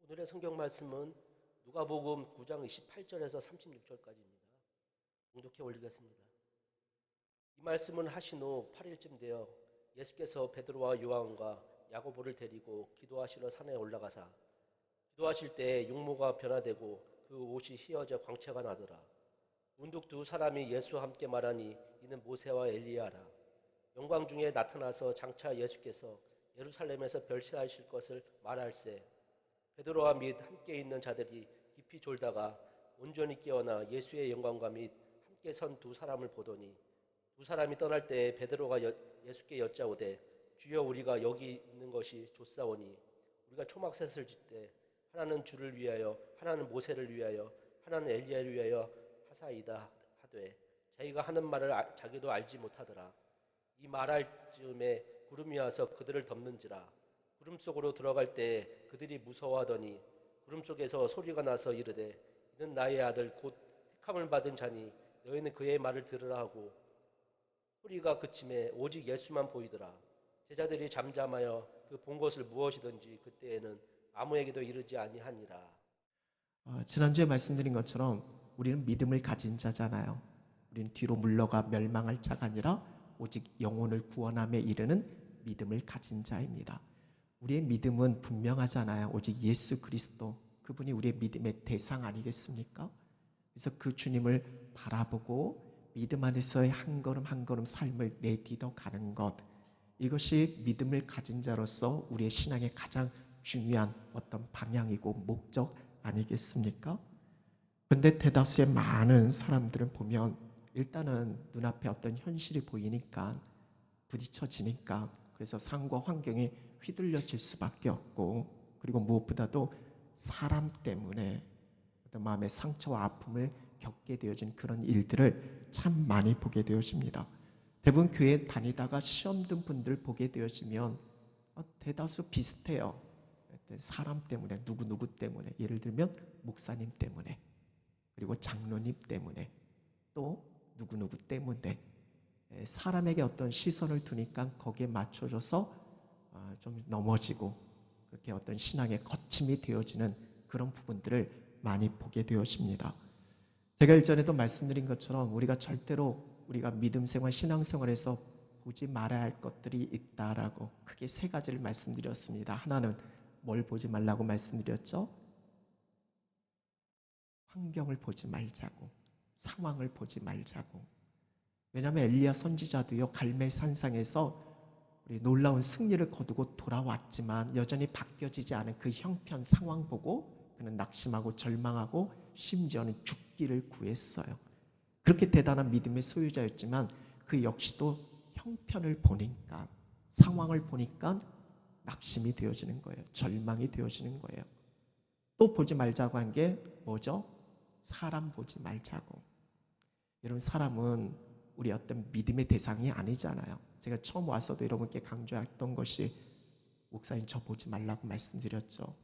오늘의 성경 말씀은 누가복음 9장 28절에서 36절까지입니다. 봉독해 올리겠습니다. 이 말씀은 하신 후 8일쯤 되어 예수께서 베드로와 요한과 야고보를 데리고 기도하시러 산에 올라가사 기도하실 때 육모가 변화되고 그 옷이 휘어져 광채가 나더라. 문득 두 사람이 예수와 함께 말하니 이는 모세와 엘리야라. 영광 중에 나타나서 장차 예수께서 예루살렘에서 별세하실 것을 말할세. 베드로와 및 함께 있는 자들이 깊이 졸다가 온전히 깨어나 예수의 영광과 및 함께 선 두 사람을 보더니 두 사람이 떠날 때 베드로가 예수께 여짜오되 주여 우리가 여기 있는 것이 좋사오니 우리가 초막셋을 짓되 하나는 주를 위하여 하나는 모세를 위하여 하나는 엘리야를 위하여 하사이다 하되 자기가 하는 말을 자기도 알지 못하더라. 이 말할 즈음에 구름이 와서 그들을 덮는지라. 구름 속으로 들어갈 때 그들이 무서워하더니 구름 속에서 소리가 나서 이르되 이는 나의 아들 곧 택함을 받은 자니 너희는 그의 말을 들으라 하고 소리가 그침에 오직 예수만 보이더라. 제자들이 잠잠하여 그 본 것을 무엇이든지 그때에는 아무에게도 이르지 아니하니라. 지난주에 말씀드린 것처럼 우리는 믿음을 가진 자잖아요. 우리는 뒤로 물러가 멸망할 자가 아니라 오직 영혼을 구원함에 이르는 믿음을 가진 자입니다. 우리의 믿음은 분명하잖아요. 오직 예수 그리스도, 그분이 우리의 믿음의 대상 아니겠습니까? 그래서 그 주님을 바라보고 믿음 안에서의 한 걸음 한 걸음 삶을 내딛어 가는 것, 이것이 믿음을 가진 자로서 우리의 신앙의 가장 중요한 어떤 방향이고 목적 아니겠습니까? 그런데 대다수의 많은 사람들은 보면 일단은 눈앞에 어떤 현실이 보이니까 부딪혀지니까 그래서 상황과 환경에 휘둘려질 수밖에 없고, 그리고 무엇보다도 사람 때문에 어떤 마음의 상처와 아픔을 겪게 되어진 그런 일들을 참 많이 보게 되어집니다. 대부분 교회 다니다가 시험 든 분들 보게 되어지면 대다수 비슷해요. 사람 때문에, 누구 때문에, 예를 들면 목사님 때문에, 그리고 장로님 때문에, 또 누구 때문에 사람에게 어떤 시선을 두니까 거기에 맞춰져서 좀 넘어지고 그렇게 어떤 신앙의 거침이 되어지는 그런 부분들을 많이 보게 되어집니다. 제가 일전에도 말씀드린 것처럼 우리가 믿음 생활, 신앙 생활에서 보지 말아야 할 것들이 있다라고 크게 세 가지를 말씀드렸습니다. 하나는 뭘 보지 말라고 말씀드렸죠? 환경을 보지 말자고, 상황을 보지 말자고. 왜냐하면 엘리야 선지자도요, 갈멜산상에서 우리 놀라운 승리를 거두고 돌아왔지만 여전히 바뀌어지지 않은 그 형편 상황 보고 그는 낙심하고 절망하고 심지어는 죽기를 구했어요. 그렇게 대단한 믿음의 소유자였지만 그 역시도 형편을 보니까, 상황을 보니까 낙심이 되어지는 거예요. 절망이 되어지는 거예요. 또 보지 말자고 한 게 뭐죠? 사람 보지 말자고. 여러분, 사람은 우리 어떤 믿음의 대상이 아니잖아요. 제가 처음 와서도 여러분께 강조했던 것이, 목사님 저 보지 말라고 말씀드렸죠.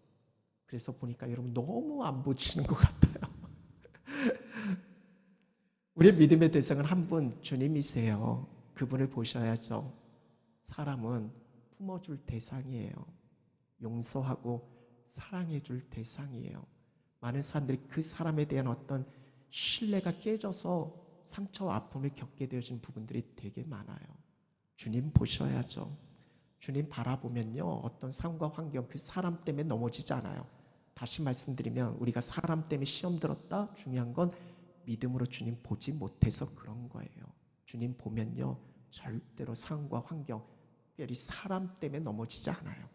그래서 보니까 여러분 너무 안 보시는 것 같아요. 우리의 믿음의 대상은 한 분, 주님이세요. 그분을 보셔야죠. 사람은 품어줄 대상이에요. 용서하고 사랑해줄 대상이에요. 많은 사람들이 그 사람에 대한 어떤 신뢰가 깨져서 상처와 아픔을 겪게 되어진 부분들이 되게 많아요. 주님 보셔야죠. 주님 바라보면요, 어떤 상황과 환경, 그 사람 때문에 넘어지지 않아요. 다시 말씀드리면 우리가 사람 때문에 시험 들었다, 중요한 건 믿음으로 주님 보지 못해서 그런 거예요. 주님 보면요, 절대로 상황과 환경, 특별히 사람 때문에 넘어지지 않아요.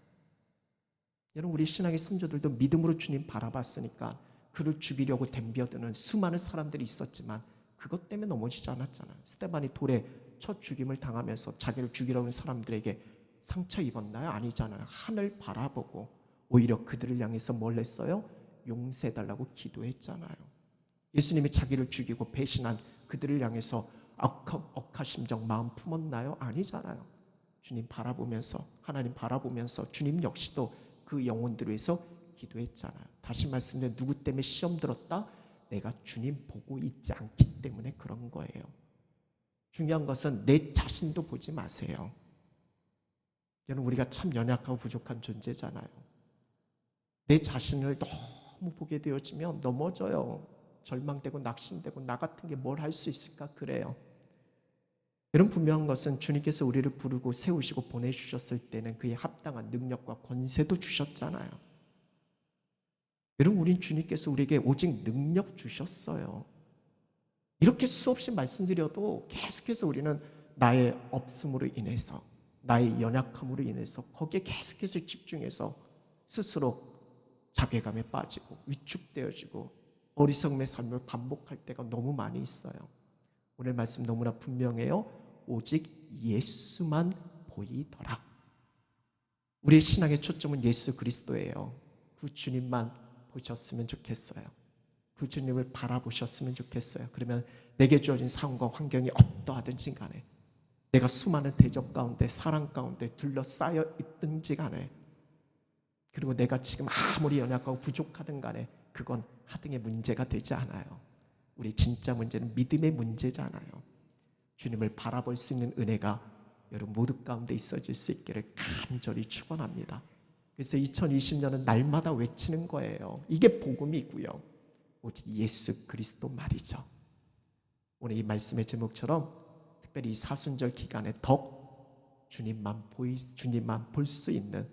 여러분, 우리 신앙의 성도들도 믿음으로 주님 바라봤으니까 그를 죽이려고 덤벼드는 수많은 사람들이 있었지만 그것 때문에 넘어지지 않았잖아요. 스데반이 돌에 첫 죽임을 당하면서 자기를 죽이려고 하는 사람들에게 상처 입었나요? 아니잖아요. 하늘 바라보고 오히려 그들을 향해서 뭘 했어요? 용서해달라고 기도했잖아요. 예수님이 자기를 죽이고 배신한 그들을 향해서 억하심정 마음 품었나요? 아니잖아요. 주님 바라보면서, 하나님 바라보면서 주님 역시도 그 영혼들을 위해서 기도했잖아요. 다시 말씀드려, 누구 때문에 시험 들었다? 내가 주님 보고 있지 않기 때문에 그런 거예요. 중요한 것은 내 자신도 보지 마세요. 여러분, 우리가 참 연약하고 부족한 존재잖아요. 내 자신을 너무 보게 되어지면 넘어져요. 절망되고 낙심되고 나 같은 게 뭘 할 수 있을까 그래요. 여러분, 분명한 것은 주님께서 우리를 부르고 세우시고 보내주셨을 때는 그에 합당한 능력과 권세도 주셨잖아요. 여러분, 우린 주님께서 우리에게 오직 능력 주셨어요. 이렇게 수없이 말씀드려도 계속해서 우리는 나의 없음으로 인해서, 나의 연약함으로 인해서 거기에 계속해서 집중해서 스스로 자괴감에 빠지고 위축되어지고 어리석음의 삶을 반복할 때가 너무 많이 있어요. 오늘 말씀 너무나 분명해요. 오직 예수만 보이더라. 우리의 신앙의 초점은 예수 그리스도예요. 그 주님만 보셨으면 좋겠어요. 그 주님을 바라보셨으면 좋겠어요. 그러면 내게 주어진 상황과 환경이 어떠하든지 간에, 내가 수많은 대적 가운데 사랑 가운데 둘러싸여 있든지 간에, 그리고 내가 지금 아무리 연약하고 부족하든 간에 그건 하등의 문제가 되지 않아요. 우리 진짜 문제는 믿음의 문제잖아요. 주님을 바라볼 수 있는 은혜가 여러분 모두 가운데 있어질 수 있기를 간절히 축원합니다. 그래서 2020년은 날마다 외치는 거예요. 이게 복음이고요. 오직 예수 그리스도 말이죠. 오늘 이 말씀의 제목처럼 특별히 이 사순절 기간에 더욱 주님만 볼 수 있는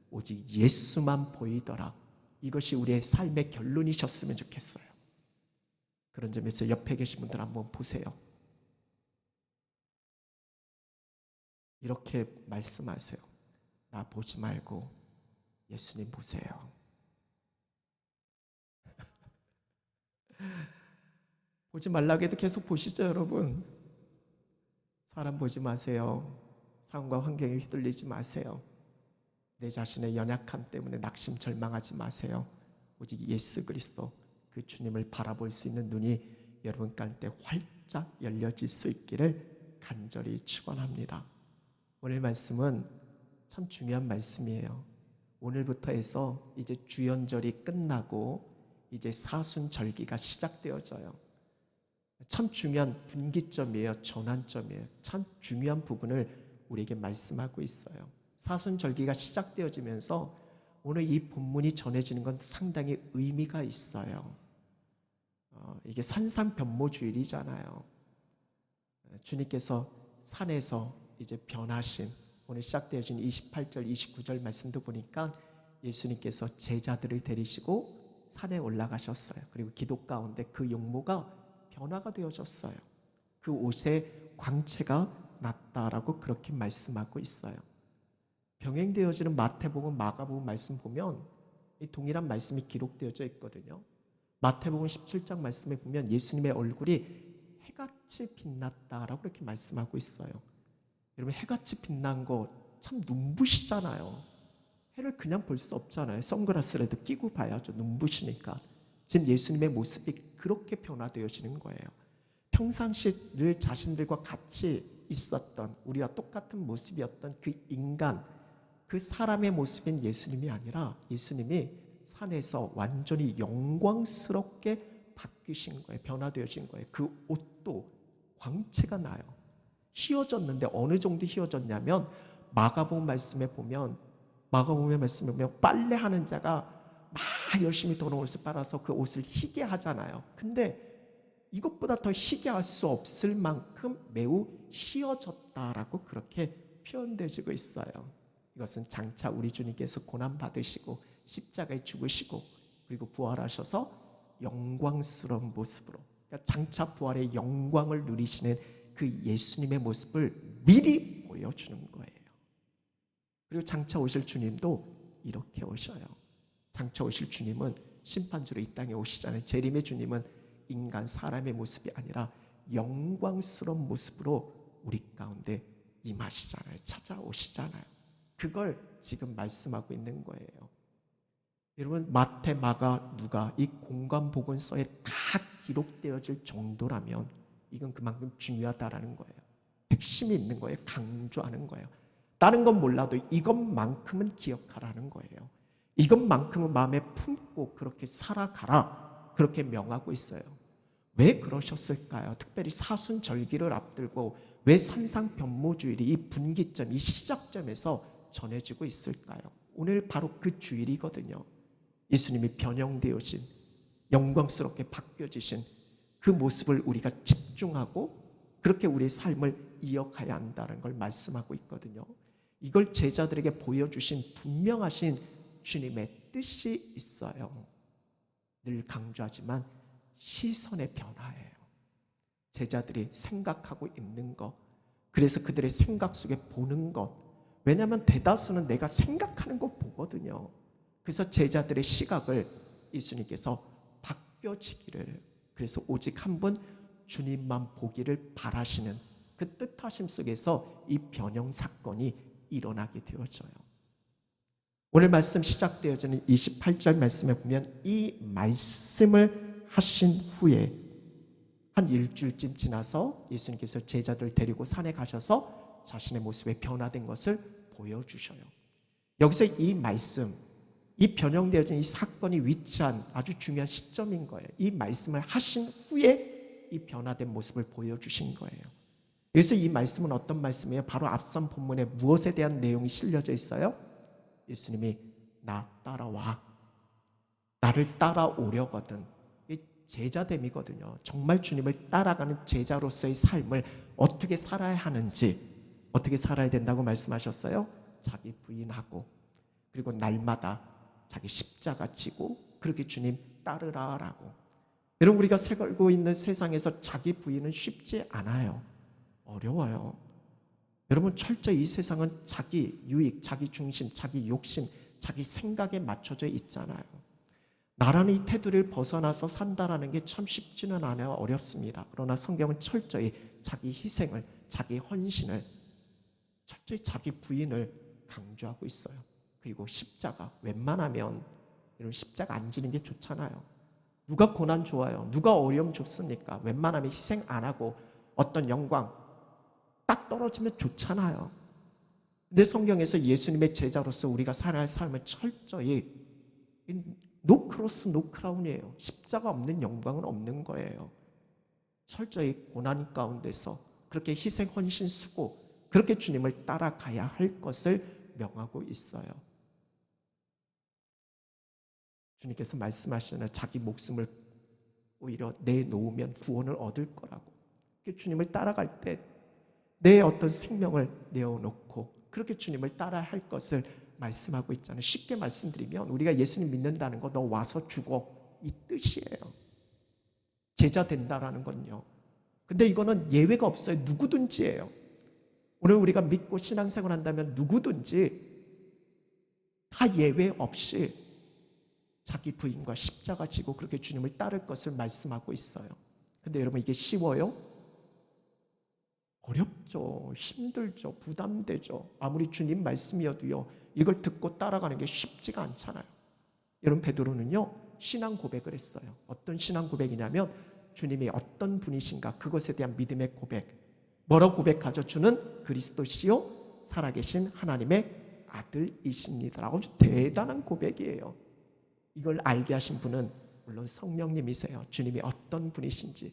오직 예수만 보이더라. 이것이 우리의 삶의 결론이셨으면 좋겠어요. 그런 점에서 옆에 계신 분들 한번 보세요. 이렇게 말씀하세요. 나 보지 말고 예수님 보세요. 보지 말라고 해도 계속 보시죠, 여러분. 사람 보지 마세요. 상황과 환경에 휘둘리지 마세요. 내 자신의 연약함 때문에 낙심 절망하지 마세요. 오직 예수 그리스도 그 주님을 바라볼 수 있는 눈이 여러분 가운데 활짝 열려질 수 있기를 간절히 축원합니다. 오늘 말씀은 참 중요한 말씀이에요. 오늘부터 해서 이제 주연절이 끝나고 이제 사순절기가 시작되어져요. 참 중요한 분기점이에요. 전환점이에요. 참 중요한 부분을 우리에게 말씀하고 있어요. 사순절기가 시작되어지면서 오늘 이 본문이 전해지는 건 상당히 의미가 있어요. 이게 산상변모주일이잖아요. 주님께서 산에서 이제 변하신, 오늘 시작되어진 28절, 29절 말씀도 보니까 예수님께서 제자들을 데리시고 산에 올라가셨어요. 그리고 기도 가운데 그 용모가 변화가 되어졌어요. 그 옷에 광채가 났다라고 그렇게 말씀하고 있어요. 병행되어지는 마태복음, 마가복음 말씀 보면 이 동일한 말씀이 기록되어져 있거든요. 마태복음 17장 말씀에 보면 예수님의 얼굴이 해같이 빛났다라고 그렇게 말씀하고 있어요. 여러분, 해같이 빛난 거 참 눈부시잖아요. 해를 그냥 볼 수 없잖아요. 선글라스라도 끼고 봐야죠. 눈부시니까. 지금 예수님의 모습이 그렇게 변화되어지는 거예요. 평상시 늘 자신들과 같이 있었던, 우리와 똑같은 모습이었던 그 인간, 그 사람의 모습인 예수님이 아니라 예수님이 산에서 완전히 영광스럽게 바뀌신 거예요. 변화되어진 거예요. 그 옷도 광채가 나요. 휘어졌는데 어느 정도 휘어졌냐면 마가복음 말씀에 보면 빨래하는 자가 막 열심히 더러운 옷을 빨아서 그 옷을 희게 하잖아요. 근데 이것보다 더 희게 할 수 없을 만큼 매우 휘어졌다라고 그렇게 표현되어지고 있어요. 이것은 장차 우리 주님께서 고난받으시고 십자가에 죽으시고 그리고 부활하셔서 영광스러운 모습으로, 그러니까 장차 부활의 영광을 누리시는 그 예수님의 모습을 미리 보여주는 거예요. 그리고 장차 오실 주님도 이렇게 오셔요. 장차 오실 주님은 심판주로 이 땅에 오시잖아요. 재림의 주님은 인간 사람의 모습이 아니라 영광스러운 모습으로 우리 가운데 임하시잖아요. 찾아오시잖아요. 그걸 지금 말씀하고 있는 거예요. 여러분, 마태, 마가, 누가 이 공간 복음서에 다 기록되어질 정도라면 이건 그만큼 중요하다라는 거예요. 핵심이 있는 거예요. 강조하는 거예요. 다른 건 몰라도 이것만큼은 기억하라는 거예요. 이것만큼은 마음에 품고 그렇게 살아가라, 그렇게 명하고 있어요. 왜 그러셨을까요? 특별히 사순절기를 앞두고 왜 산상변모주일이 이 분기점, 이 시작점에서 전해지고 있을까요? 오늘 바로 그 주일이거든요. 예수님이 변형되어진 영광스럽게 바뀌어지신 그 모습을 우리가 집중하고 그렇게 우리의 삶을 이어가야 한다는 걸 말씀하고 있거든요. 이걸 제자들에게 보여주신 분명하신 주님의 뜻이 있어요. 늘 강조하지만 시선의 변화예요. 제자들이 생각하고 있는 것, 그래서 그들의 생각 속에 보는 것. 왜냐하면 대다수는 내가 생각하는 것 보거든요. 그래서 제자들의 시각을 예수님께서 바뀌어지기를, 그래서 오직 한 분 주님만 보기를 바라시는 그 뜻하심 속에서 이 변형 사건이 일어나게 되어져요. 오늘 말씀 시작되어지는 28절 말씀에 보면 이 말씀을 하신 후에 한 일주일쯤 지나서 예수님께서 제자들 데리고 산에 가셔서 자신의 모습에 변화된 것을 보여주셔요. 여기서 이 말씀, 이 변형되어진 이 사건이 위치한 아주 중요한 시점인 거예요. 이 말씀을 하신 후에 이 변화된 모습을 보여주신 거예요. 그래서 이 말씀은 어떤 말씀이에요? 바로 앞선 본문에 무엇에 대한 내용이 실려져 있어요? 예수님이 나 따라와, 나를 따라오려거든. 제자됨이거든요. 정말 주님을 따라가는 제자로서의 삶을 어떻게 살아야 하는지, 어떻게 살아야 된다고 말씀하셨어요? 자기 부인하고, 그리고 날마다 자기 십자가 지고 그렇게 주님 따르라라고. 여러분, 우리가 살고 있는 세상에서 자기 부인은 쉽지 않아요. 어려워요. 여러분, 철저히 이 세상은 자기 유익, 자기 중심, 자기 욕심, 자기 생각에 맞춰져 있잖아요. 나라는 이 테두리를 벗어나서 산다라는 게 참 쉽지는 않아요. 어렵습니다. 그러나 성경은 철저히 자기 희생을, 자기 헌신을, 철저히 자기 부인을 강조하고 있어요. 그리고 십자가, 웬만하면 이런 십자가 안 지는 게 좋잖아요. 누가 고난 좋아요? 누가 어려움 좋습니까? 웬만하면 희생 안 하고 어떤 영광 딱 떨어지면 좋잖아요. 근데 성경에서 예수님의 제자로서 우리가 살아야 할 삶을 철저히 노 크로스 노 크라운이에요. 십자가 없는 영광은 없는 거예요. 철저히 고난 가운데서 그렇게 희생, 헌신, 수고, 그렇게 주님을 따라가야 할 것을 명하고 있어요. 주님께서 말씀하시잖아요. 자기 목숨을 오히려 내놓으면 구원을 얻을 거라고. 주님을 따라갈 때 내 어떤 생명을 내어놓고 그렇게 주님을 따라야 할 것을 말씀하고 있잖아요. 쉽게 말씀드리면 우리가 예수님 믿는다는 거, 너 와서 죽어, 이 뜻이에요. 제자 된다라는 건요. 근데 이거는 예외가 없어요. 누구든지예요. 오늘 우리가 믿고 신앙생활 한다면 누구든지 다 예외 없이 자기 부인과 십자가 지고 그렇게 주님을 따를 것을 말씀하고 있어요. 근데 여러분, 이게 쉬워요? 어렵죠. 힘들죠. 부담되죠. 아무리 주님 말씀이어도요, 이걸 듣고 따라가는 게 쉽지가 않잖아요. 여러분, 베드로는요 신앙 고백을 했어요. 어떤 신앙 고백이냐면 주님이 어떤 분이신가, 그것에 대한 믿음의 고백. 뭐라고 고백하죠? 주는 그리스도시요 살아계신 하나님의 아들이십니다. 아주 대단한 고백이에요. 이걸 알게 하신 분은 물론 성령님이세요. 주님이 어떤 분이신지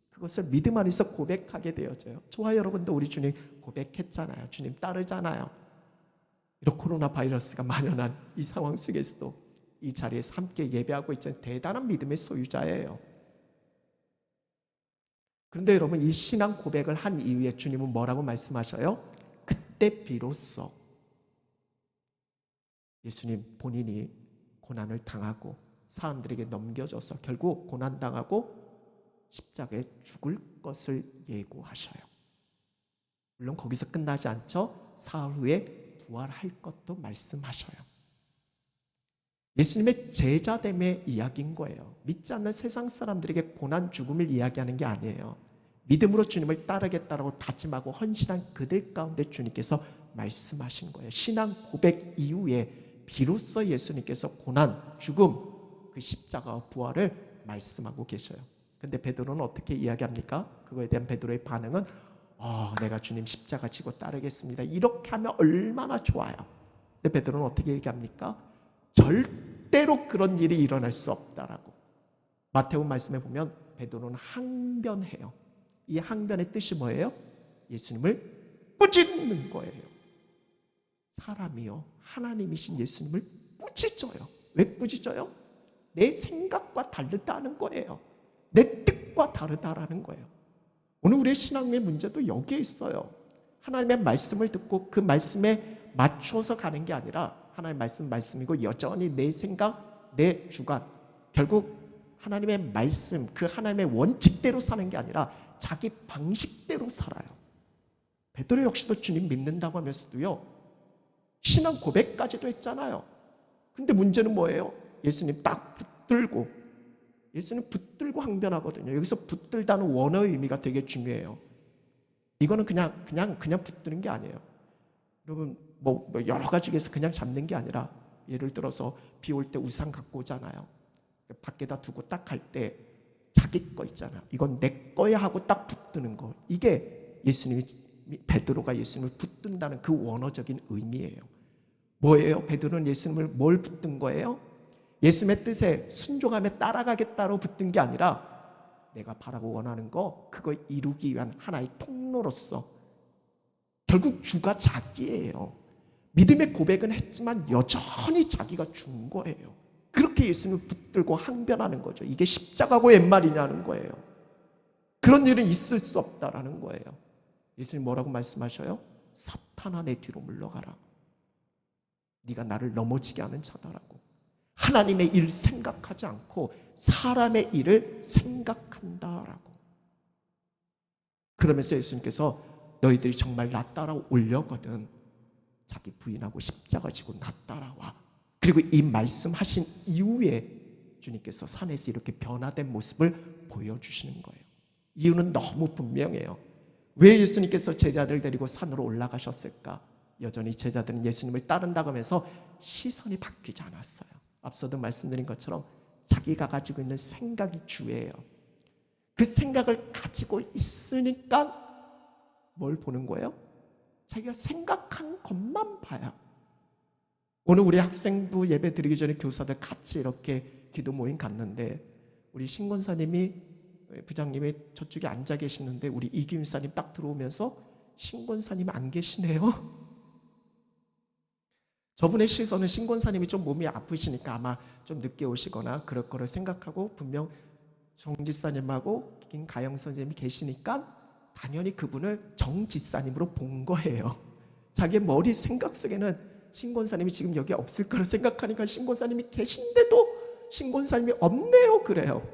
그것을 믿음 안에서 고백하게 되어져요. 저와 여러분도 우리 주님 고백했잖아요. 주님 따르잖아요. 이런 코로나 바이러스가 만연한 이 상황 속에서도 이 자리에서 함께 예배하고 있는 대단한 믿음의 소유자예요. 그런데 여러분, 이 신앙 고백을 한 이후에 주님은 뭐라고 말씀하셔요? 그때 비로소 예수님 본인이 고난을 당하고 사람들에게 넘겨져서 결국 고난당하고 십자가에 죽을 것을 예고하셔요. 물론 거기서 끝나지 않죠. 사흘 후에 부활할 것도 말씀하셔요. 예수님의 제자됨의 이야기인 거예요. 믿지 않는 세상 사람들에게 고난 죽음을 이야기하는 게 아니에요. 믿음으로 주님을 따르겠다라고 다짐하고 헌신한 그들 가운데 주님께서 말씀하신 거예요. 신앙 고백 이후에 비로소 예수님께서 고난, 죽음, 그 십자가와 부활을 말씀하고 계셔요. 근데 베드로는 어떻게 이야기합니까? 그거에 대한 베드로의 반응은 내가 주님 십자가 지고 따르겠습니다. 이렇게 하면 얼마나 좋아요. 근데 베드로는 어떻게 얘기합니까? 절대로 그런 일이 일어날 수 없다라고. 마태복음 말씀에 보면 베드로는 항변해요. 이 항변의 뜻이 뭐예요? 예수님을 꾸짖는 거예요. 사람이요, 하나님이신 예수님을 꾸짖어요. 왜 꾸짖어요? 내 생각과 다르다는 거예요. 내 뜻과 다르다라는 거예요. 오늘 우리의 신앙의 문제도 여기에 있어요. 하나님의 말씀을 듣고 그 말씀에 맞춰서 가는 게 아니라 하나님의 말씀이고 여전히 내 생각, 내 주관, 결국 하나님의 말씀, 그 하나님의 원칙대로 사는 게 아니라 자기 방식대로 살아요. 베드로 역시도 주님 믿는다고 하면서도요, 신앙 고백까지도 했잖아요. 근데 문제는 뭐예요? 예수님 딱 붙들고, 예수님 붙들고 항변하거든요. 여기서 붙들다는 원어의 의미가 되게 중요해요. 이거는 그냥 붙드는 게 아니에요. 여러분 뭐 여러 가지에서 그냥 잡는 게 아니라, 예를 들어서 비 올 때 우산 갖고 오잖아요. 밖에다 두고 딱 갈 때 자기 거 있잖아요. 이건 내 거야 하고 딱 붙드는 거. 이게 베드로가 예수님을 붙든다는 그 원어적인 의미예요. 뭐예요? 베드로는 예수님을 뭘 붙든 거예요? 예수님의 뜻에 순종하며 따라가겠다로 붙든 게 아니라 내가 바라고 원하는 거, 그거 이루기 위한 하나의 통로로서, 결국 주가 자기예요. 믿음의 고백은 했지만 여전히 자기가 준 거예요. 그렇게 예수님을 붙들고 항변하는 거죠. 이게 십자가고 웬 말이냐는 거예요. 그런 일은 있을 수 없다라는 거예요. 예수님 뭐라고 말씀하셔요? 사탄아, 내 뒤로 물러가라. 네가 나를 넘어지게 하는 자다라고. 하나님의 일을 생각하지 않고 사람의 일을 생각한다라고. 그러면서 예수님께서 너희들이 정말 나 따라오려거든 자기 부인하고 십자가 지고 나 따라와. 그리고 이 말씀하신 이후에 주님께서 산에서 이렇게 변화된 모습을 보여주시는 거예요. 이유는 너무 분명해요. 왜 예수님께서 제자들 데리고 산으로 올라가셨을까? 여전히 제자들은 예수님을 따른다고 하면서 시선이 바뀌지 않았어요. 앞서도 말씀드린 것처럼 자기가 가지고 있는 생각이 주예요. 그 생각을 가지고 있으니까 뭘 보는 거예요? 자기가 생각한 것만 봐요. 오늘 우리 학생부 예배 드리기 전에 교사들 같이 이렇게 기도 모임 갔는데, 우리 신권사님이, 부장님이 저쪽에 앉아 계시는데 우리 이기윤사님 딱 들어오면서 신권사님이 안 계시네요. 저분의 시선은 신권사님이 좀 몸이 아프시니까 아마 좀 늦게 오시거나 그럴 거를 생각하고, 분명 정지사님하고 김가영 선생님이 계시니까 당연히 그분을 정지사님으로 본 거예요. 자기의 머리 생각 속에는 신권사님이 지금 여기 없을 거를 생각하니까 신권사님이 계신데도 신권사님이 없네요. 그래요.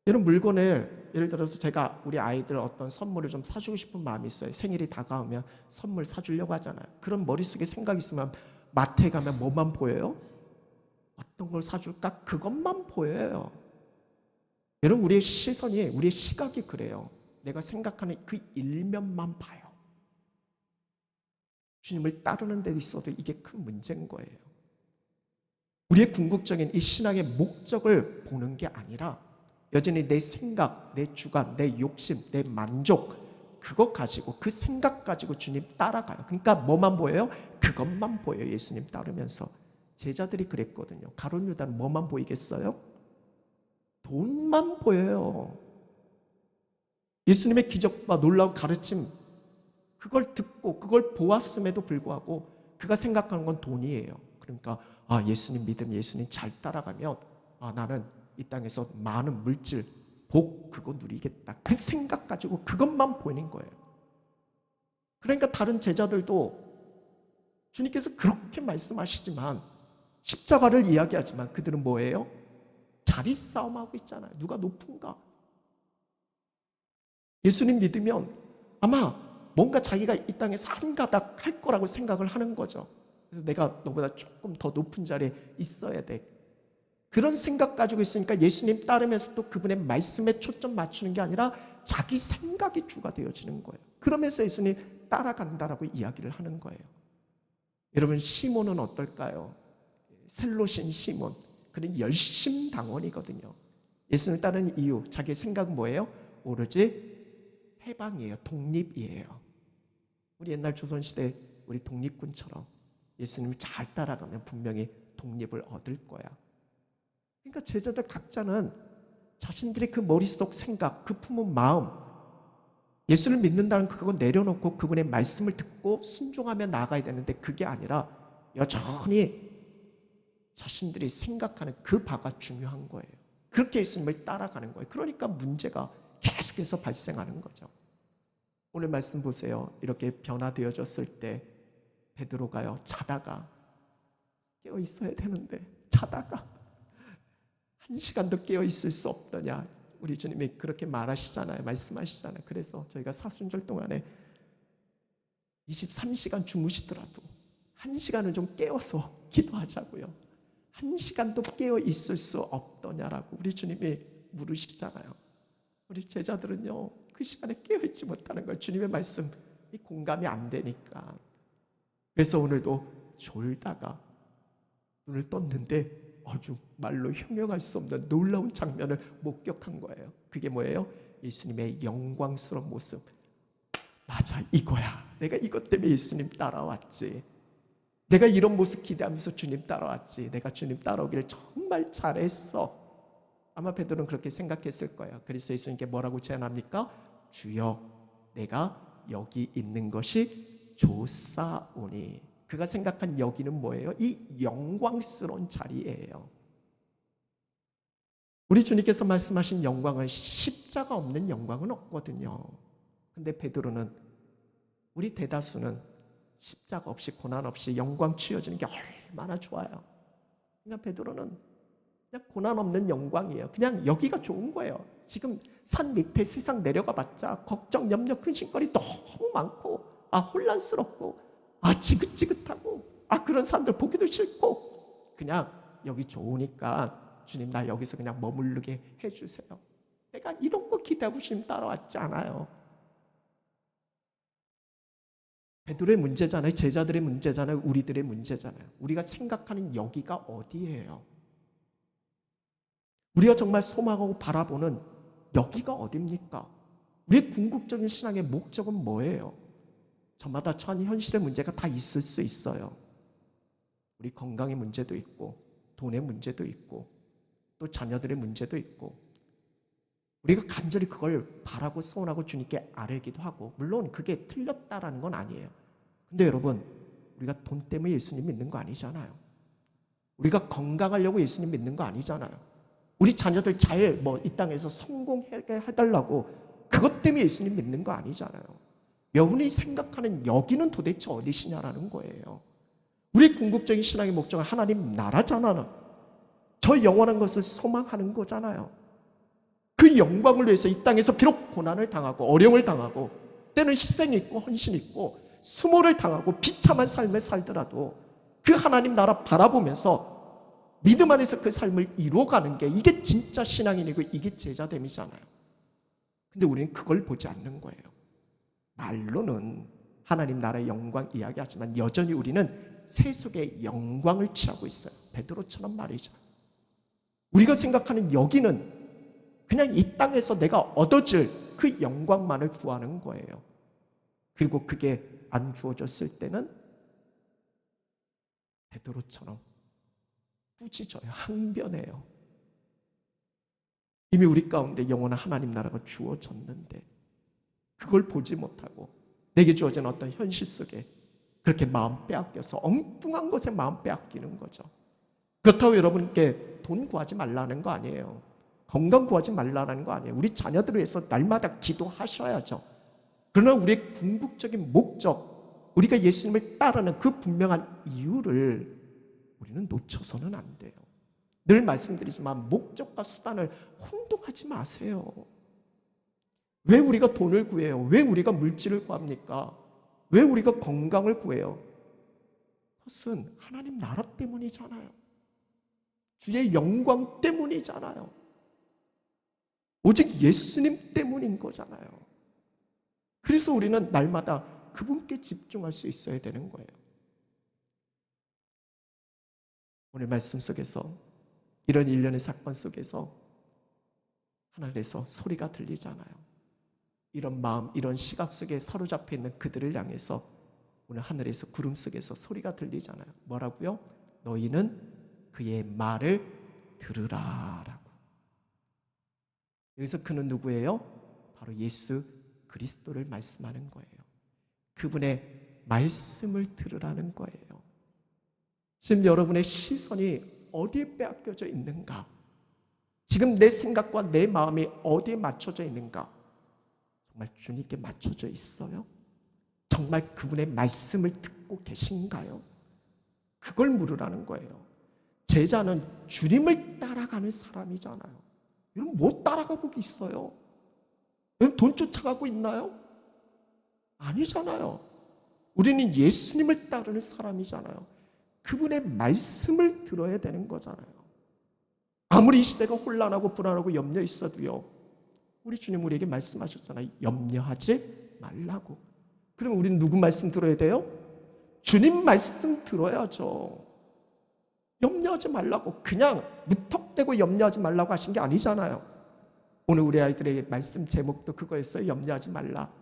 이런 물건을, 예를 들어서 제가 우리 아이들 어떤 선물을 좀 사주고 싶은 마음이 있어요. 생일이 다가오면 선물 사주려고 하잖아요. 그런 머릿속에 생각이 있으면 마트에 가면 뭐만 보여요? 어떤 걸 사줄까? 그것만 보여요. 여러분, 우리의 시선이, 우리의 시각이 그래요. 내가 생각하는 그 일면만 봐요. 주님을 따르는 데 있어도 이게 큰 문제인 거예요. 우리의 궁극적인 이 신앙의 목적을 보는 게 아니라 여전히 내 생각, 내 주관, 내 욕심, 내 만족, 그것 가지고, 그 생각 가지고 주님 따라가요. 그러니까 뭐만 보여요? 그것만 보여요. 예수님 따르면서. 제자들이 그랬거든요. 가룟 유다는 뭐만 보이겠어요? 돈만 보여요. 예수님의 기적과 놀라운 가르침, 그걸 듣고 그걸 보았음에도 불구하고 그가 생각하는 건 돈이에요. 그러니까 예수님 믿음, 예수님 잘 따라가면 나는 이 땅에서 많은 물질, 복, 그거 누리겠다. 그 생각 가지고 그것만 보이는 거예요. 그러니까 다른 제자들도 주님께서 그렇게 말씀하시지만, 십자가를 이야기하지만 그들은 뭐예요? 자리 싸움하고 있잖아요. 누가 높은가? 예수님 믿으면 아마 뭔가 자기가 이 땅에서 한 가닥 할 거라고 생각을 하는 거죠. 그래서 내가 너보다 조금 더 높은 자리에 있어야 돼. 그런 생각 가지고 있으니까 예수님 따르면서 또 그분의 말씀에 초점 맞추는 게 아니라 자기 생각이 주가 되어지는 거예요. 그러면서 예수님 따라간다라고 이야기를 하는 거예요. 여러분, 시몬은 어떨까요? 셀로신 시몬. 그는 열심당원이거든요. 예수님을 따르는 이유, 자기의 생각은 뭐예요? 오로지 해방이에요. 독립이에요. 우리 옛날 조선시대 우리 독립군처럼 예수님을 잘 따라가면 분명히 독립을 얻을 거야. 그러니까 제자들 각자는 자신들의 그 머릿속 생각, 그 품은 마음, 예수를 믿는다는 그거 내려놓고 그분의 말씀을 듣고 순종하며 나아가야 되는데, 그게 아니라 여전히 자신들이 생각하는 그 바가 중요한 거예요. 그렇게 예수님을 따라가는 거예요. 그러니까 문제가 계속해서 발생하는 거죠. 오늘 말씀 보세요. 이렇게 변화되어졌을 때 베드로가요, 자다가, 깨어 있어야 되는데 자다가 1시간도 깨어 있을 수 없더냐. 우리 주님이 그렇게 말하시잖아요. 말씀하시잖아요. 그래서 저희가 사순절 동안에 23시간 주무시더라도 1시간은 좀 깨어서 기도하자고요. 1시간도 깨어 있을 수 없더냐라고 우리 주님이 물으시잖아요. 우리 제자들은요, 그 시간에 깨어 있지 못하는 거예요. 주님의 말씀이 공감이 안 되니까. 그래서 오늘도 졸다가 눈을 떴는데 아주 말로 형용할 수 없는 놀라운 장면을 목격한 거예요. 그게 뭐예요? 예수님의 영광스러운 모습. 맞아, 이거야. 내가 이것 때문에 예수님 따라왔지. 내가 이런 모습 기대하면서 주님 따라왔지. 내가 주님 따라오기를 정말 잘했어. 아마 베드로는 그렇게 생각했을 거예요. 그래서 예수님께 뭐라고 제안합니까? 주여, 내가 여기 있는 것이 좋사오니. 그가 생각한 여기는 뭐예요? 이 영광스러운 자리예요. 우리 주님께서 말씀하신 영광은 십자가 없는 영광은 없거든요. 근데 베드로는, 우리 대다수는 십자가 없이 고난 없이 영광 취해지는 게 얼마나 좋아요. 그러니까 베드로는 그냥 고난 없는 영광이에요. 그냥 여기가 좋은 거예요. 지금 산 밑에 세상 내려가 봤자 걱정, 염려, 근심거리 너무 많고, 혼란스럽고, 지긋지긋하고, 그런 사람들 보기도 싫고, 그냥 여기 좋으니까 주님 나 여기서 그냥 머무르게 해주세요. 내가 이런 거 기대하고 주님 따라왔지 않아요. 베드로의 문제잖아요. 제자들의 문제잖아요. 우리들의 문제잖아요. 우리가 생각하는 여기가 어디예요? 우리가 정말 소망하고 바라보는 여기가 어디입니까? 우리의 궁극적인 신앙의 목적은 뭐예요? 저마다 처한 현실의 문제가 다 있을 수 있어요. 우리 건강의 문제도 있고, 돈의 문제도 있고, 또 자녀들의 문제도 있고, 우리가 간절히 그걸 바라고 소원하고 주님께 아뢰기도 하고, 물론 그게 틀렸다라는 건 아니에요. 근데 여러분, 우리가 돈 때문에 예수님 믿는 거 아니잖아요. 우리가 건강하려고 예수님 믿는 거 아니잖아요. 우리 자녀들 잘 이 땅에서 성공해달라고 그것 때문에 예수님 믿는 거 아니잖아요. 여러분이 생각하는 여기는 도대체 어디시냐라는 거예요. 우리 궁극적인 신앙의 목적은 하나님 나라잖아요. 저 영원한 것을 소망하는 거잖아요. 그 영광을 위해서 이 땅에서 비록 고난을 당하고 어려움을 당하고 때는 희생이 있고 헌신이 있고 수모를 당하고 비참한 삶을 살더라도 그 하나님 나라 바라보면서 믿음 안에서 그 삶을 이루어가는 게 이게 진짜 신앙인이고 이게 제자됨이잖아요. 근데 우리는 그걸 보지 않는 거예요. 말로는 하나님 나라의 영광 이야기하지만 여전히 우리는 세속의 영광을 취하고 있어요. 베드로처럼 말이죠. 우리가 생각하는 여기는 그냥 이 땅에서 내가 얻어질 그 영광만을 구하는 거예요. 그리고 그게 안 주어졌을 때는 베드로처럼 꾸짖어요. 항변해요. 이미 우리 가운데 영원한 하나님 나라가 주어졌는데 그걸 보지 못하고 내게 주어진 어떤 현실 속에 그렇게 마음 빼앗겨서 엉뚱한 것에 마음 빼앗기는 거죠. 그렇다고 여러분께 돈 구하지 말라는 거 아니에요. 건강 구하지 말라는 거 아니에요. 우리 자녀들을 위해서 날마다 기도하셔야죠. 그러나 우리의 궁극적인 목적, 우리가 예수님을 따르는 그 분명한 이유를 우리는 놓쳐서는 안 돼요. 늘 말씀드리지만 목적과 수단을 혼동하지 마세요. 왜 우리가 돈을 구해요? 왜 우리가 물질을 구합니까? 왜 우리가 건강을 구해요? 그것은 하나님 나라 때문이잖아요. 주의 영광 때문이잖아요. 오직 예수님 때문인 거잖아요. 그래서 우리는 날마다 그분께 집중할 수 있어야 되는 거예요. 오늘 말씀 속에서 이런 일련의 사건 속에서 하늘에서 소리가 들리잖아요. 이런 마음, 이런 시각 속에 사로잡혀 있는 그들을 향해서 오늘 하늘에서 구름 속에서 소리가 들리잖아요. 뭐라고요? 너희는 그의 말을 들으라라고. 여기서 그는 누구예요? 바로 예수 그리스도를 말씀하는 거예요. 그분의 말씀을 들으라는 거예요. 지금 여러분의 시선이 어디에 빼앗겨져 있는가? 지금 내 생각과 내 마음이 어디에 맞춰져 있는가? 정말 주님께 맞춰져 있어요? 정말 그분의 말씀을 듣고 계신가요? 그걸 물으라는 거예요. 제자는 주님을 따라가는 사람이잖아요. 여러분 뭐 따라가고 있어요? 여러분 돈 쫓아가고 있나요? 아니잖아요. 우리는 예수님을 따르는 사람이잖아요. 그분의 말씀을 들어야 되는 거잖아요. 아무리 이 시대가 혼란하고 불안하고 염려 있어도요, 우리 주님 우리에게 말씀하셨잖아요. 염려하지 말라고. 그럼 우리는 누구 말씀 들어야 돼요? 주님 말씀 들어야죠. 염려하지 말라고, 그냥 무턱대고 염려하지 말라고 하신 게 아니잖아요. 오늘 우리 아이들에게 말씀 제목도 그거였어요. 염려하지 말라.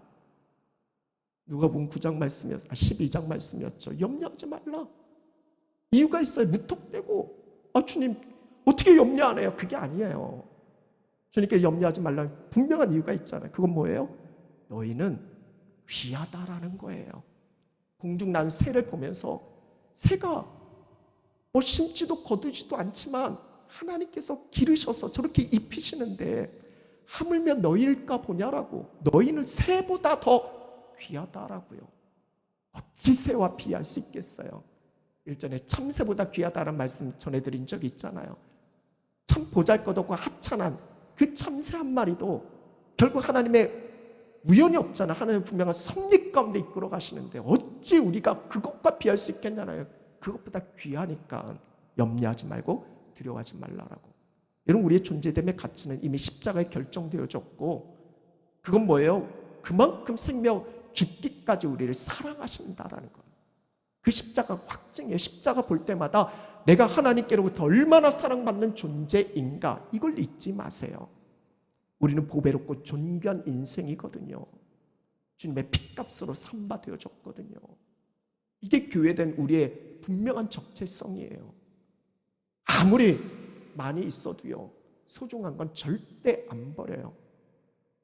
누가복음 9장 말씀이었죠. 12장 말씀이었죠. 염려하지 말라. 이유가 있어요. 무턱대고 주님 어떻게 염려 안 해요? 그게 아니에요. 주님께 염려하지 말라는 분명한 이유가 있잖아요. 그건 뭐예요? 너희는 귀하다라는 거예요. 공중 난 새를 보면서 새가 심지도 거두지도 않지만 하나님께서 기르셔서 저렇게 입히시는데 하물며 너희일까 보냐라고. 너희는 새보다 더 귀하다라고요. 어찌 새와 비할 수 있겠어요? 일전에 참새보다 귀하다는 말씀 전해드린 적이 있잖아요. 참 보잘것없고 하찮은 그 참새 한 마리도 결국 하나님의 우연이 없잖아. 하나님의 분명한 섭리 가운데 이끌어 가시는데 어찌 우리가 그것과 비할 수 있겠냐나요. 그것보다 귀하니까 염려하지 말고 두려워하지 말라라고. 여러분 우리의 존재됨의 가치는 이미 십자가에 결정되어졌고 그건 뭐예요? 그만큼 생명 죽기까지 우리를 사랑하신다라는 거예요. 그 십자가 확증이에요. 십자가 볼 때마다 내가 하나님께로부터 얼마나 사랑받는 존재인가 이걸 잊지 마세요. 우리는 보배롭고 존귀한 인생이거든요. 주님의 핏값으로 삼바되어졌거든요. 이게 교회된 우리의 분명한 정체성이에요. 아무리 많이 있어도요, 소중한 건 절대 안 버려요.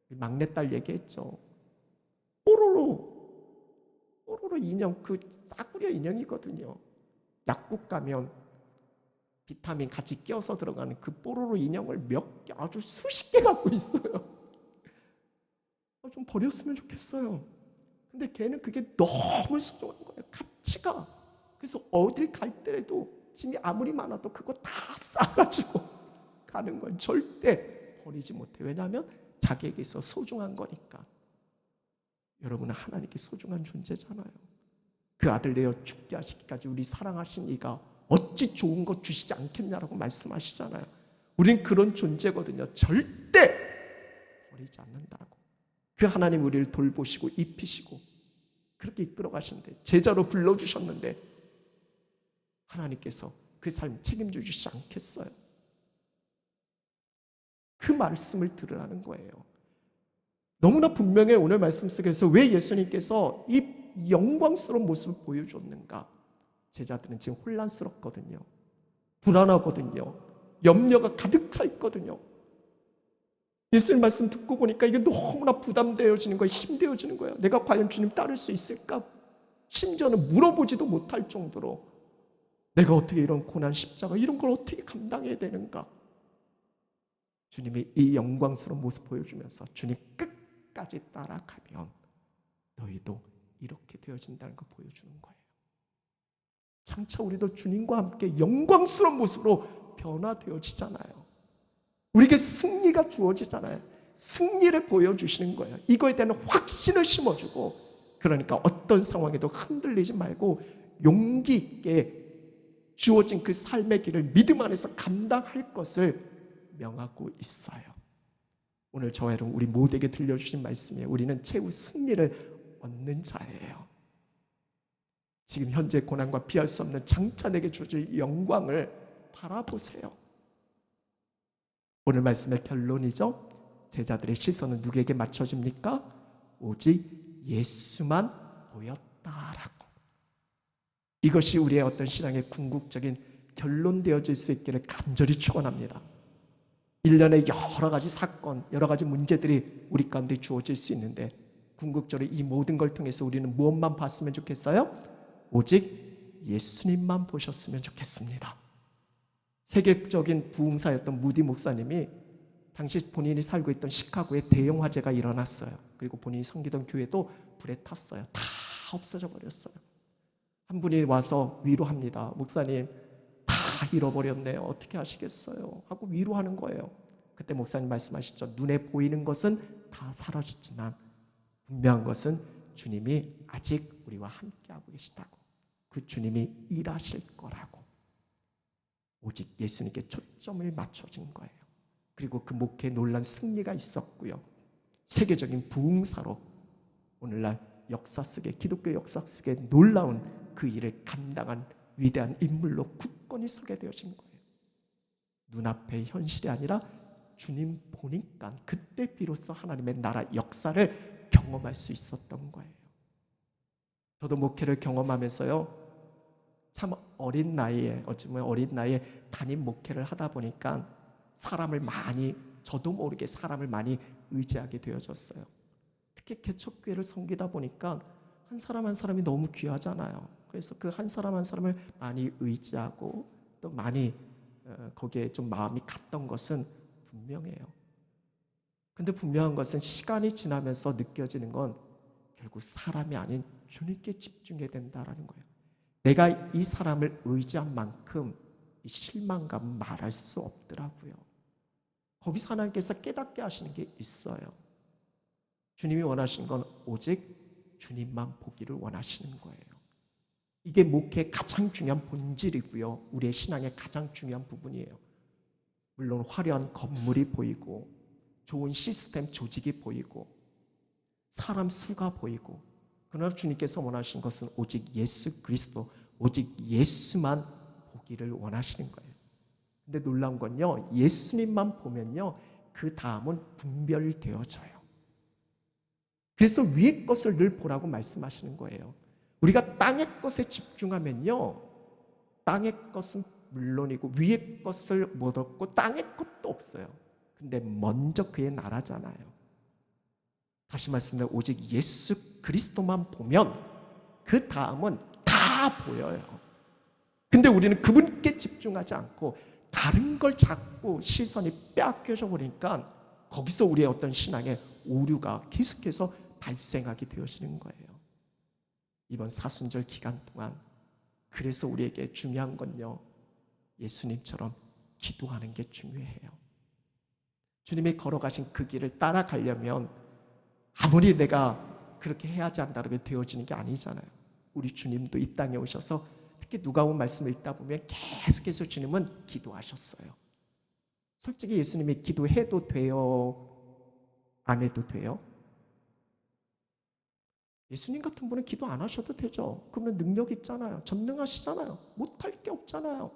막내딸 얘기했죠. 뽀로로 인형, 그 싸구려 인형이거든요. 약국 가면 비타민 같이 껴서 들어가는 그 뽀로로 인형을 몇 개, 아주 수십 개 갖고 있어요. 좀 버렸으면 좋겠어요. 근데 걔는 그게 너무 소중한 거예요. 가치가. 그래서 어딜 갈 때라도 짐이 아무리 많아도 그거 다 싸가지고 가는 건 절대 버리지 못해. 왜냐하면 자기에게 있어 소중한 거니까. 여러분은 하나님께 소중한 존재잖아요. 그 아들 내어 죽게 하시기까지 우리 사랑하신 이가 어찌 좋은 것 주시지 않겠냐라고 말씀하시잖아요. 우린 그런 존재거든요. 절대 버리지 않는다고. 그 하나님 우리를 돌보시고 입히시고 그렇게 이끌어 가시는데 제자로 불러주셨는데 하나님께서 그 삶 책임져 주시지 않겠어요? 그 말씀을 들으라는 거예요. 너무나 분명해. 오늘 말씀 속에서 왜 예수님께서 이 영광스러운 모습을 보여줬는가? 제자들은 지금 혼란스럽거든요. 불안하거든요. 염려가 가득 차 있거든요. 예수님 말씀 듣고 보니까 이게 너무나 부담되어지는 거예요. 힘들어지는 거예요. 내가 과연 주님 따를 수 있을까? 심지어는 물어보지도 못할 정도로 내가 어떻게 이런 고난 십자가 이런 걸 어떻게 감당해야 되는가? 주님이 이 영광스러운 모습 보여주면서 주님 끝까지 따라가면 너희도 이렇게 되어진다는 걸 보여주는 거예요. 장차 우리도 주님과 함께 영광스러운 모습으로 변화되어지잖아요. 우리에게 승리가 주어지잖아요. 승리를 보여주시는 거예요. 이거에 대한 확신을 심어주고, 그러니까 어떤 상황에도 흔들리지 말고 용기 있게 주어진 그 삶의 길을 믿음 안에서 감당할 것을 명하고 있어요. 오늘 저와 여러분 우리 모두에게 들려주신 말씀이에요. 우리는 최후 승리를 얻는 자예요. 지금 현재 고난과 피할 수 없는 장차 내게 주어질 영광을 바라보세요. 오늘 말씀의 결론이죠. 제자들의 시선은 누구에게 맞춰집니까? 오직 예수만 보였다라고. 이것이 우리의 어떤 신앙의 궁극적인 결론되어질 수 있기를 간절히 축원합니다. 1년의 여러 가지 사건, 여러 가지 문제들이 우리 가운데 주어질 수 있는데 궁극적으로 이 모든 걸 통해서 우리는 무엇만 봤으면 좋겠어요? 오직 예수님만 보셨으면 좋겠습니다. 세계적인 부흥사였던 무디 목사님이 당시 본인이 살고 있던 시카고에 대형 화재가 일어났어요. 그리고 본인이 섬기던 교회도 불에 탔어요. 다 없어져 버렸어요. 한 분이 와서 위로합니다. 목사님, 다 잃어버렸네요. 어떻게 하시겠어요? 하고 위로하는 거예요. 그때 목사님 말씀하시죠. 눈에 보이는 것은 다 사라졌지만 분명한 것은 주님이 아직 우리와 함께하고 계시다고. 그 주님이 일하실 거라고. 오직 예수님께 초점을 맞춰진 거예요. 그리고 그 목회에 놀란 승리가 있었고요. 세계적인 부흥사로 오늘날 역사 속에, 기독교 역사 속에 놀라운 그 일을 감당한 위대한 인물로 굳건히 서게 되어진 거예요. 눈앞의 현실이 아니라 주님 보니까 그때 비로소 하나님의 나라 역사를 경험할 수 있었던 거예요. 저도 목회를 경험하면서요, 참 어린 나이에, 어쩌면 어린 나이에 담임 목회를 하다 보니까 사람을 많이, 저도 모르게 사람을 많이 의지하게 되어졌어요. 특히 개척교회를 섬기다 보니까 한 사람 한 사람이 너무 귀하잖아요. 그래서 그 한 사람 한 사람을 많이 의지하고 또 많이 거기에 좀 마음이 갔던 것은 분명해요. 근데 분명한 것은 시간이 지나면서 느껴지는 건 결국 사람이 아닌 주님께 집중해야 된다라는 거예요. 내가 이 사람을 의지한 만큼 이 실망감은 말할 수 없더라고요. 거기서 하나님께서 깨닫게 하시는 게 있어요. 주님이 원하시는 건 오직 주님만 보기를 원하시는 거예요. 이게 목회의 가장 중요한 본질이고요. 우리의 신앙의 가장 중요한 부분이에요. 물론 화려한 건물이 보이고 좋은 시스템 조직이 보이고 사람 수가 보이고, 그러나 주님께서 원하시는 것은 오직 예수 그리스도, 오직 예수만 보기를 원하시는 거예요. 근데 놀라운 건요, 예수님만 보면요, 그 다음은 분별되어져요. 그래서 위의 것을 늘 보라고 말씀하시는 거예요. 우리가 땅의 것에 집중하면요, 땅의 것은 물론이고 위의 것을 못 얻고 땅의 것도 없어요. 근데 먼저 그의 나라잖아요. 다시 말씀드리면 오직 예수 그리스도만 보면 그 다음은 다 보여요. 근데 우리는 그분께 집중하지 않고 다른 걸 자꾸 시선이 빼앗겨져 버리니까 거기서 우리의 어떤 신앙의 오류가 계속해서 발생하게 되어지는 거예요. 이번 사순절 기간 동안 그래서 우리에게 중요한 건요, 예수님처럼 기도하는 게 중요해요. 주님이 걸어가신 그 길을 따라가려면 아무리 내가 그렇게 해야지 한다고 되어지는 게 아니잖아요. 우리 주님도 이 땅에 오셔서 특히 누가복음 말씀을 읽다 보면 계속해서 주님은 기도하셨어요. 솔직히 예수님이 기도해도 돼요? 안 해도 돼요? 예수님 같은 분은 기도 안 하셔도 되죠. 그러면 능력 있잖아요. 전능하시잖아요. 못할 게 없잖아요.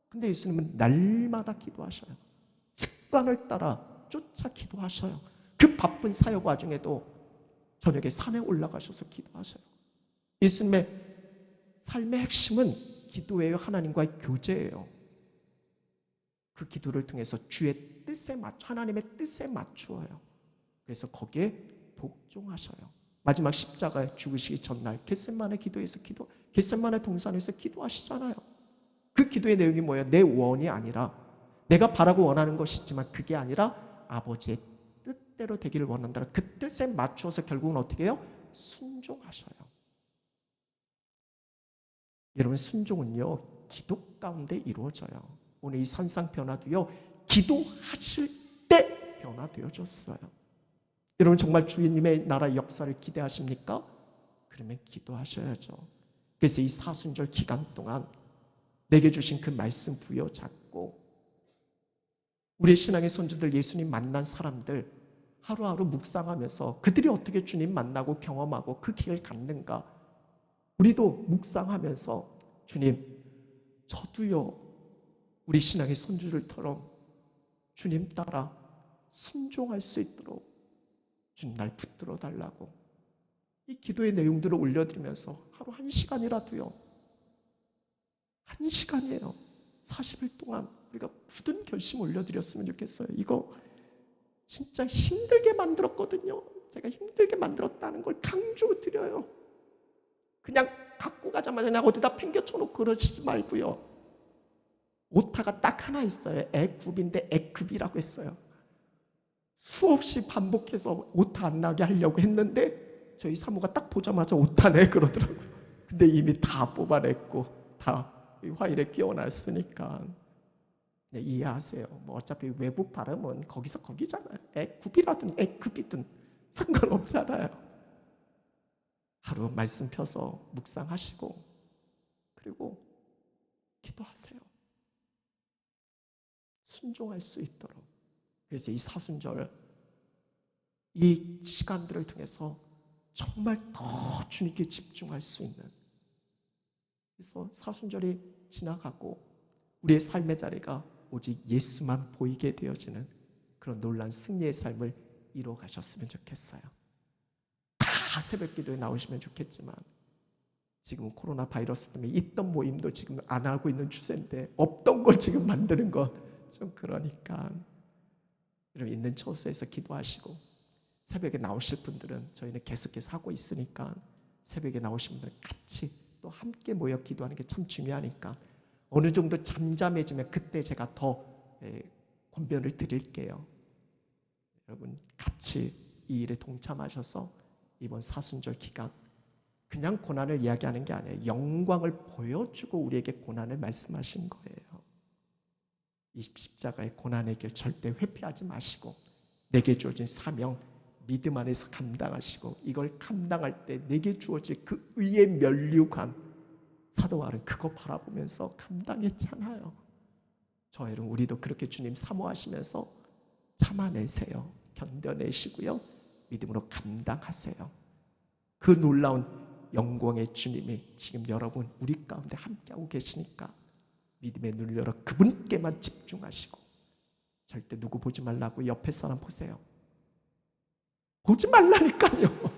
근데 예수님은 날마다 기도하셔요. 습관을 따라 쫓아 기도하셔요. 그 바쁜 사역 와중에도 저녁에 산에 올라가셔서 기도하셔요. 예수님의 삶의 핵심은 기도예요. 하나님과의 교제예요. 그 기도를 통해서 주의 뜻에 맞춰, 하나님의 뜻에 맞추어요. 그래서 거기에 복종하셔요. 마지막 십자가에 죽으시기 전날 겟세마네 겟세마네 동산에서 기도하시잖아요. 그 기도의 내용이 뭐예요? 내 원이 아니라, 내가 바라고 원하는 것이 있지만 그게 아니라 아버지의 뜻대로 되기를 원한다. 그 뜻에 맞추어서 결국은 어떻게 해요? 순종하셔요. 여러분, 순종은요, 기도 가운데 이루어져요. 오늘 이 산상 변화도요, 기도하실 때 변화되어졌어요. 여러분, 정말 주님의 나라 역사를 기대하십니까? 그러면 기도하셔야죠. 그래서 이 사순절 기간 동안 내게 주신 그 말씀 부여잡고 우리의 신앙의 선조들, 예수님 만난 사람들 하루하루 묵상하면서 그들이 어떻게 주님 만나고 경험하고 그 길을 갔는가, 우리도 묵상하면서 주님, 저도요 우리 신앙의 선조들처럼 주님 따라 순종할 수 있도록 주님 날 붙들어 달라고 이 기도의 내용들을 올려드리면서 하루 1시간이라도요, 1시간이에요. 40일 동안 우리가 굳은 결심 올려드렸으면 좋겠어요. 이거 진짜 힘들게 만들었거든요. 제가 힘들게 만들었다는 걸 강조드려요. 그냥 갖고 가자마자 그냥 어디다 팽개쳐 놓고 그러시지 말고요. 오타가 딱 하나 있어요. 애굽인데 애급이라고 했어요. 수없이 반복해서 오타 안 나게 하려고 했는데 저희 사모가 딱 보자마자 오타네 그러더라고요. 근데 이미 다 뽑아냈고 다 화일에 끼워놨으니까 이해하세요. 뭐 어차피 외국 발음은 거기서 거기잖아요. 애굽이라든 애급이든 상관없잖아요. 하루 말씀 펴서 묵상하시고 그리고 기도하세요. 순종할 수 있도록. 그래서 이 사순절, 이 시간들을 통해서 정말 더 주님께 집중할 수 있는, 그래서 사순절이 지나가고 우리의 삶의 자리가 오직 예수만 보이게 되어지는 그런 놀라운 승리의 삶을 이루어 가셨으면 좋겠어요. 다 새벽 기도에 나오시면 좋겠지만 지금 코로나 바이러스 때문에 있던 모임도 지금 안 하고 있는 추세인데 없던 걸 지금 만드는 건 좀 그러니까 여러분 있는 처소에서 기도하시고, 새벽에 나오실 분들은 저희는 계속해서 하고 있으니까 새벽에 나오신 분들은 같이 또 함께 모여 기도하는 게 참 중요하니까 어느 정도 잠잠해지면 그때 제가 더 권면을 드릴게요. 여러분 같이 이 일에 동참하셔서 이번 사순절 기간 그냥 고난을 이야기하는 게 아니에요. 영광을 보여주고 우리에게 고난을 말씀하신 거예요. 이 십자가의 고난의 길 절대 회피하지 마시고 내게 주어진 사명 믿음 안에서 감당하시고, 이걸 감당할 때 내게 주어질 그 의의 면류관, 사도 바울은 그거 바라보면서 감당했잖아요. 저 여러분 우리도 그렇게 주님 사모하시면서 참아내세요. 견뎌내시고요. 믿음으로 감당하세요. 그 놀라운 영광의 주님이 지금 여러분 우리 가운데 함께하고 계시니까 믿음의 눈을 열어 그분께만 집중하시고, 절대 누구 보지 말라고 옆에 사람 보세요. 보지 말라니까요.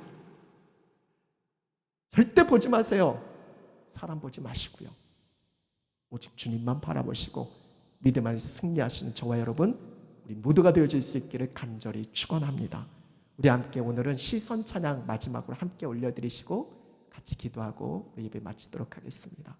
절대 보지 마세요. 사람 보지 마시고요. 오직 주님만 바라보시고 믿음 안에서 승리하시는 저와 여러분 우리 모두가 되어질 수 있기를 간절히 축원합니다. 우리 함께 오늘은 시선 찬양 마지막으로 함께 올려드리시고 같이 기도하고 우리 예배 마치도록 하겠습니다.